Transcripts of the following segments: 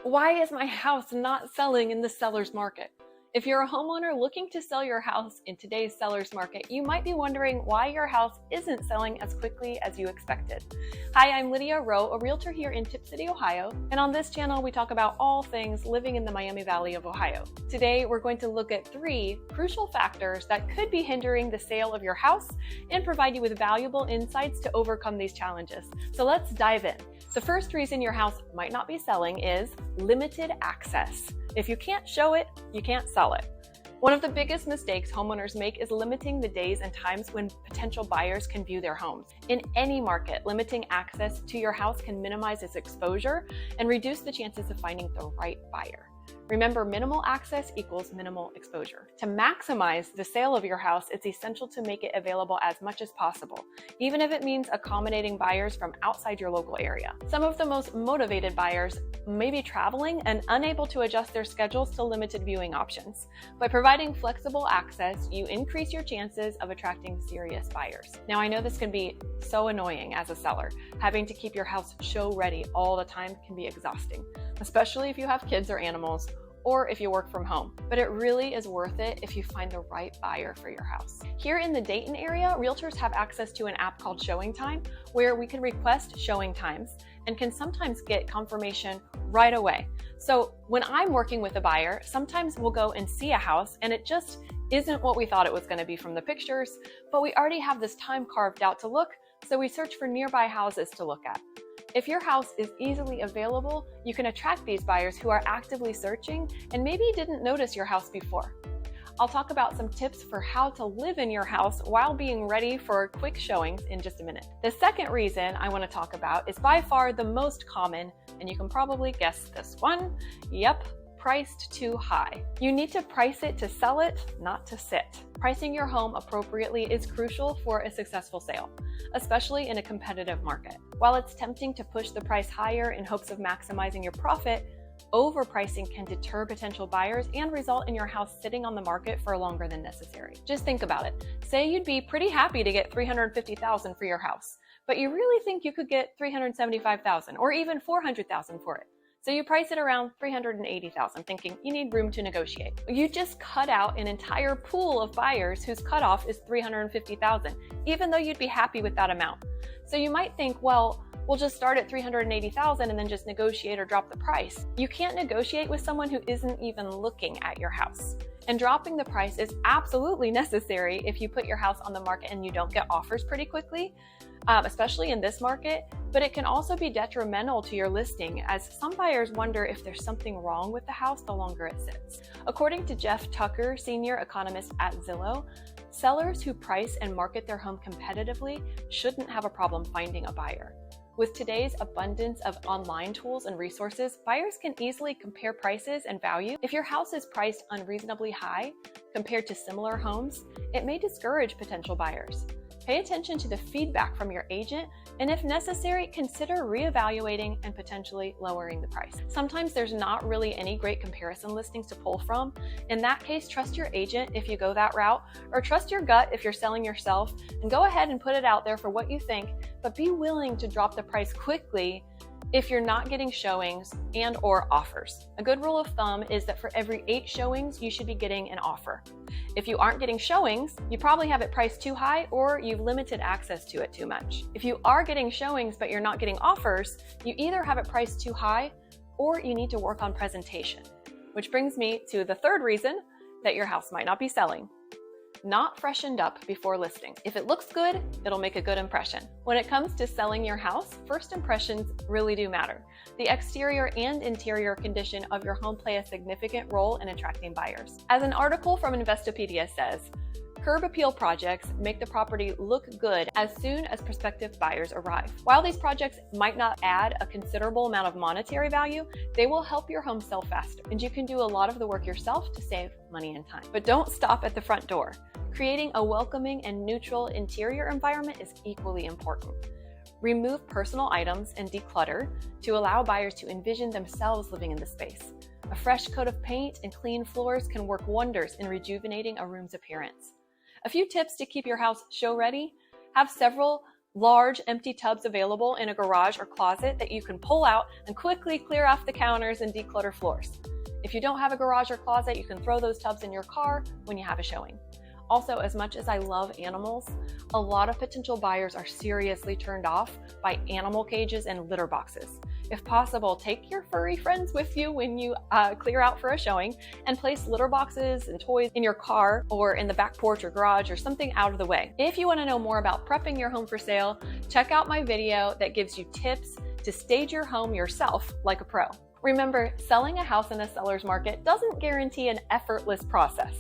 Why is my house not selling in the seller's market? If you're a homeowner looking to sell your house in today's seller's market, you might be wondering why your house isn't selling as quickly as you expected. Hi, I'm Lydia Rowe, a realtor here in Tipp City, Ohio, and on this channel we talk about all things living in the Miami Valley of Ohio. Today we're going to look at 3 crucial factors that could be hindering the sale of your house and provide you with valuable insights to overcome these challenges. So let's dive in. The first reason your house might not be selling is limited access. If you can't show it, you can't sell it. One of the biggest mistakes homeowners make is limiting the days and times when potential buyers can view their homes. In any market, limiting access to your house can minimize its exposure and reduce the chances of finding the right buyer. Remember, minimal access equals minimal exposure. To maximize the sale of your house, it's essential to make it available as much as possible, even if it means accommodating buyers from outside your local area. Some of the most motivated buyers may be traveling and unable to adjust their schedules to limited viewing options. By providing flexible access, you increase your chances of attracting serious buyers. Now, I know this can be so annoying as a seller. Having to keep your house show ready all the time can be exhausting, especially if you have kids or animals, or if you work from home. But it really is worth it if you find the right buyer for your house. Here in the Dayton area, realtors have access to an app called Showing Time, where we can request showing times and can sometimes get confirmation right away. So when I'm working with a buyer, sometimes we'll go and see a house and it just isn't what we thought it was going to be from the pictures, but we already have this time carved out to look, so we search for nearby houses to look at. If your house is easily available, you can attract these buyers who are actively searching and maybe didn't notice your house before. I'll talk about some tips for how to live in your house while being ready for quick showings in just a minute. The second reason I want to talk about is by far the most common, and you can probably guess this one. Yep, priced too high. You need to price it to sell it, not to sit. Pricing your home appropriately is crucial for a successful sale, especially in a competitive market. While it's tempting to push the price higher in hopes of maximizing your profit, overpricing can deter potential buyers and result in your house sitting on the market for longer than necessary. Just think about it. Say you'd be pretty happy to get $350,000 for your house, but you really think you could get $375,000 or even $400,000 for it. So you price it around $380,000, thinking you need room to negotiate. You just cut out an entire pool of buyers whose cutoff is $350,000, even though you'd be happy with that amount. So you might think, well, we'll just start at $380,000 and then just negotiate or drop the price. You can't negotiate with someone who isn't even looking at your house. And dropping the price is absolutely necessary if you put your house on the market and you don't get offers pretty quickly, especially in this market, but it can also be detrimental to your listing, as some buyers wonder if there's something wrong with the house the longer it sits. According to Jeff Tucker, senior economist at Zillow, sellers who price and market their home competitively shouldn't have a problem finding a buyer. With today's abundance of online tools and resources, buyers can easily compare prices and value. If your house is priced unreasonably high compared to similar homes, it may discourage potential buyers. Pay attention to the feedback from your agent, and if necessary, consider reevaluating and potentially lowering the price. Sometimes there's not really any great comparison listings to pull from. In that case, trust your agent if you go that route, or trust your gut if you're selling yourself, and go ahead and put it out there for what you think, but be willing to drop the price quickly if you're not getting showings and or offers. A good rule of thumb is that for every 8 showings, you should be getting an offer. If you aren't getting showings, you probably have it priced too high or you've limited access to it too much. If you are getting showings but you're not getting offers, you either have it priced too high or you need to work on presentation. Which brings me to the third reason that your house might not be selling. Not freshened up before listing. If it looks good, it'll make a good impression. When it comes to selling your house, first impressions really do matter. The exterior and interior condition of your home play a significant role in attracting buyers. As an article from Investopedia says, curb appeal projects make the property look good as soon as prospective buyers arrive. While these projects might not add a considerable amount of monetary value, they will help your home sell faster, and you can do a lot of the work yourself to save money and time. But don't stop at the front door. Creating a welcoming and neutral interior environment is equally important. Remove personal items and declutter to allow buyers to envision themselves living in the space. A fresh coat of paint and clean floors can work wonders in rejuvenating a room's appearance. A few tips to keep your house show ready: have several large empty tubs available in a garage or closet that you can pull out and quickly clear off the counters and declutter floors. If you don't have a garage or closet, you can throw those tubs in your car when you have a showing. Also, as much as I love animals, a lot of potential buyers are seriously turned off by animal cages and litter boxes. If possible, take your furry friends with you when you clear out for a showing and place litter boxes and toys in your car or in the back porch or garage or something out of the way. If you want to know more about prepping your home for sale, check out my video that gives you tips to stage your home yourself like a pro. Remember, selling a house in a seller's market doesn't guarantee an effortless process.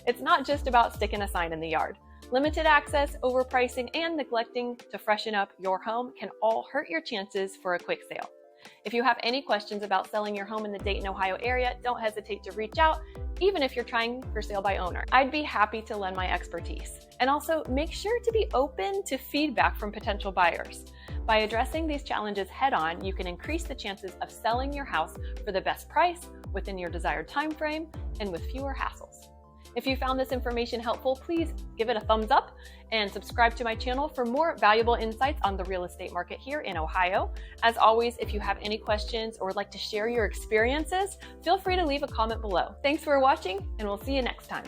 It's not just about sticking a sign in the yard. Limited access, overpricing, and neglecting to freshen up your home can all hurt your chances for a quick sale. If you have any questions about selling your home in the Dayton, Ohio area, don't hesitate to reach out, even if you're trying for sale by owner. I'd be happy to lend my expertise. And also make sure to be open to feedback from potential buyers. By addressing these challenges head on, you can increase the chances of selling your house for the best price within your desired time frame and with fewer hassles. If you found this information helpful, please give it a thumbs up and subscribe to my channel for more valuable insights on the real estate market here in Ohio. As always, if you have any questions or would like to share your experiences, feel free to leave a comment below. Thanks for watching, and we'll see you next time.